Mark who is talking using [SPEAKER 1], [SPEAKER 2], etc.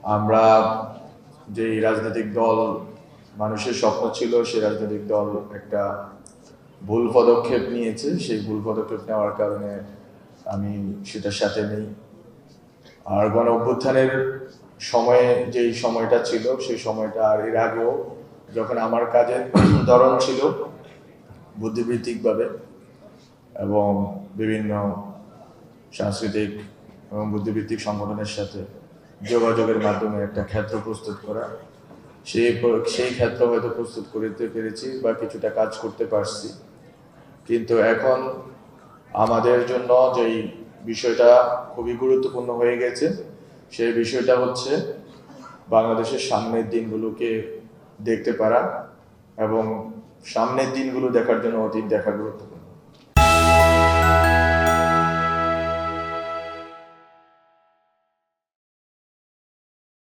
[SPEAKER 1] আমরা যে রাজনৈতিক দল মানুষের স্বপ্ন ছিল, সেই রাজনৈতিক দল একটা ভুল পদক্ষেপ নিয়েছে। সেই ভুল পদক্ষেপ নেওয়ার কারণে আমি সেটার সাথে নেই। আর গণ অভ্যুত্থানের সময়ে যেই সময়টা ছিল, সেই সময়টা আর এর আগেও যখন আমার কাজের ধরন ছিল বুদ্ধিবৃত্তিকভাবে এবং বিভিন্ন সাংস্কৃতিক এবং বুদ্ধিবৃত্তিক সংগঠনের সাথে যোগাযোগের মাধ্যমে একটা ক্ষেত্র প্রস্তুত করা, সেই ক্ষেত্র হয়তো প্রস্তুত করতে পেরেছি বা কিছুটা কাজ করতে পারছি। কিন্তু এখন আমাদের জন্য যেই বিষয়টা খুবই গুরুত্বপূর্ণ হয়ে গেছে, সেই বিষয়টা হচ্ছে বাংলাদেশের সামনের দিনগুলোকে দেখতে পারা এবং সামনের দিনগুলো দেখার জন্য অতীত দেখা গুরুত্বপূর্ণ।